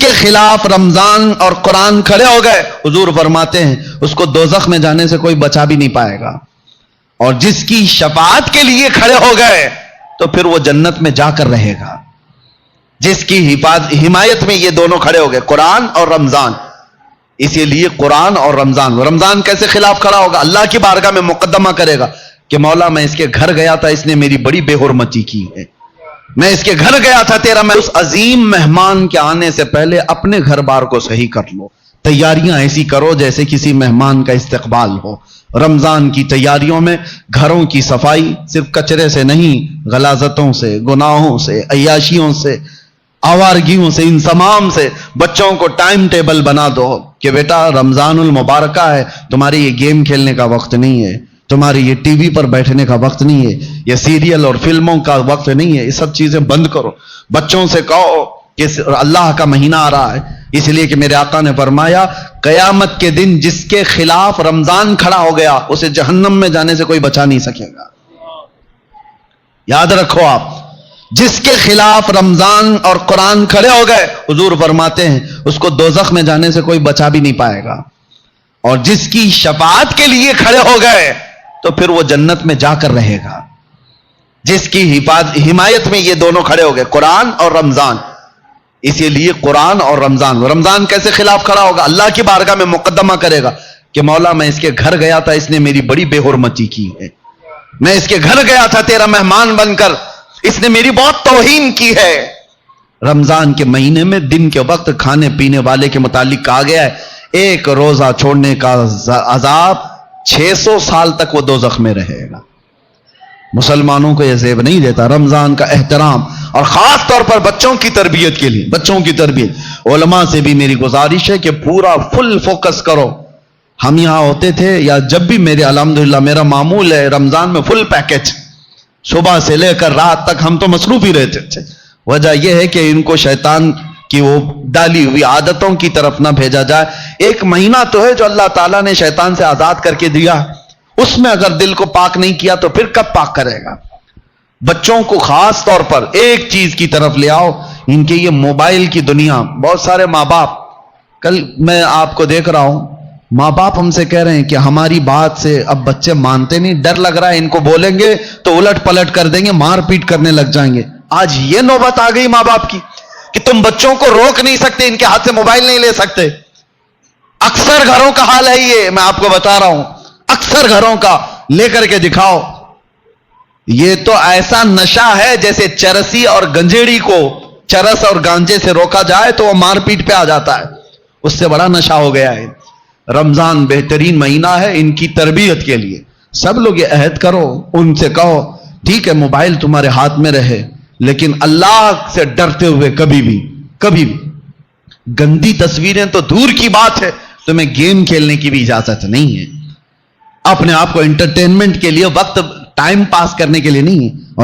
کے خلاف رمضان اور قرآن کھڑے ہو گئے، حضور فرماتے ہیں اس کو دوزخ میں جانے سے کوئی بچا بھی نہیں پائے گا، اور جس کی شفاعت کے لیے کھڑے ہو گئے تو پھر وہ جنت میں جا کر رہے گا، جس کی حمایت میں یہ دونوں کھڑے ہو گئے، قرآن اور رمضان۔ اسی لیے قرآن اور رمضان کیسے خلاف کھڑا ہوگا؟ اللہ کی بارگاہ میں مقدمہ کرے گا کہ مولا میں اس کے گھر گیا تھا، اس نے میری بڑی بے حرمتی کی ہے، میں اس کے گھر گیا تھا تیرا میں اس عظیم مہمان کے آنے سے پہلے اپنے گھر بار کو صحیح کر لو، تیاریاں ایسی کرو جیسے کسی مہمان کا استقبال ہو۔ رمضان کی تیاریوں میں گھروں کی صفائی صرف کچرے سے نہیں، غلاظتوں سے، گناہوں سے، عیاشیوں سے، آوارگیوں سے، ان تمام سے بچوں کو ٹائم ٹیبل بنا دو کہ بیٹا رمضان المبارکہ ہے، تمہارے یہ گیم کھیلنے کا وقت نہیں ہے، تمہارے یہ ٹی وی پر بیٹھنے کا وقت نہیں ہے، یہ سیریل اور فلموں کا وقت نہیں ہے، یہ سب چیزیں بند کرو۔ بچوں سے کہو کہ اللہ کا مہینہ آ رہا ہے، اس لیے کہ میرے آقا نے فرمایا قیامت کے دن جس کے خلاف رمضان کھڑا ہو گیا اسے جہنم میں جانے سے کوئی بچا نہیں سکے گا۔ یاد رکھو آپ، جس کے خلاف رمضان اور قرآن کھڑے ہو گئے، حضور فرماتے ہیں اس کو دوزخ میں جانے سے کوئی بچا بھی نہیں پائے گا، اور جس کی شفاعت کے لیے کھڑے ہو گئے تو پھر وہ جنت میں جا کر رہے گا، جس کی حمایت میں یہ دونوں کھڑے ہو گئے، قرآن اور رمضان۔ اسی لیے قرآن اور رمضان کیسے خلاف کھڑا ہوگا؟ اللہ کی بارگاہ میں مقدمہ کرے گا کہ مولا میں اس کے گھر گیا تھا، اس نے میری بڑی بے حرمتی کی ہے، میں اس کے گھر گیا تھا تیرا مہمان بن کر، اس نے میری بہت توہین کی ہے۔ رمضان کے مہینے میں دن کے وقت کھانے پینے والے کے متعلق کہا گیا ہے ایک روزہ چھوڑنے کا عذاب 600 سال تک وہ دوزخ میں رہے گا۔ مسلمانوں کو یہ زیب نہیں دیتا رمضان کا احترام، اور خاص طور پر بچوں کی تربیت کے لیے، بچوں کی تربیت۔ علماء سے بھی میری گزارش ہے کہ پورا فل فوکس کرو۔ ہم یہاں ہوتے تھے یا جب بھی الحمدللہ میرا معمول ہے رمضان میں فل پیکج، صبح سے لے کر رات تک ہم تو مصروف ہی رہتے تھے۔ وجہ یہ ہے کہ ان کو شیطان کی وہ ڈالی ہوئی عادتوں کی طرف نہ بھیجا جائے۔ ایک مہینہ تو ہے جو اللہ تعالیٰ نے شیطان سے آزاد کر کے دیا، اس میں اگر دل کو پاک نہیں کیا تو پھر کب پاک کرے گا؟ بچوں کو خاص طور پر ایک چیز کی طرف لے آؤ، ان کے یہ موبائل کی دنیا۔ بہت سارے ماں باپ، کل میں آپ کو دیکھ رہا ہوں، ماں باپ ہم سے کہہ رہے ہیں کہ ہماری بات سے اب بچے مانتے نہیں، ڈر لگ رہا ہے ان کو بولیں گے تو الٹ پلٹ کر دیں گے، مار پیٹ کرنے لگ جائیں گے۔ آج یہ نوبت آ گئی ماں باپ کی کہ تم بچوں کو روک نہیں سکتے، ان کے ہاتھ سے موبائل نہیں لے سکتے۔ اکثر گھروں کا حال ہے یہ، میں آپ کو بتا رہا ہوں، اکثر گھروں کا۔ لے کر کے دکھاؤ، یہ تو ایسا نشہ ہے جیسے چرسی اور گنجیڑی کو چرس اور گانجے سے روکا جائے تو وہ مار پیٹ پہ آ جاتا ہے، اس سے بڑا نشہ ہو گیا ہے۔ رمضان بہترین مہینہ ہے ان کی تربیت کے لیے، سب لوگ یہ عہد کرو، ان سے کہو ٹھیک ہے موبائل تمہارے ہاتھ میں رہے لیکن اللہ سے ڈرتے ہوئے کبھی بھی گندی تصویریں تو دور کی بات ہے، تمہیں گیم کھیلنے کی بھی اجازت نہیں ہے، اپنے آپ کو انٹرٹینمنٹ کے لیے وقت ٹائم پاس کرنے کے لیے نہیں ہے۔ اور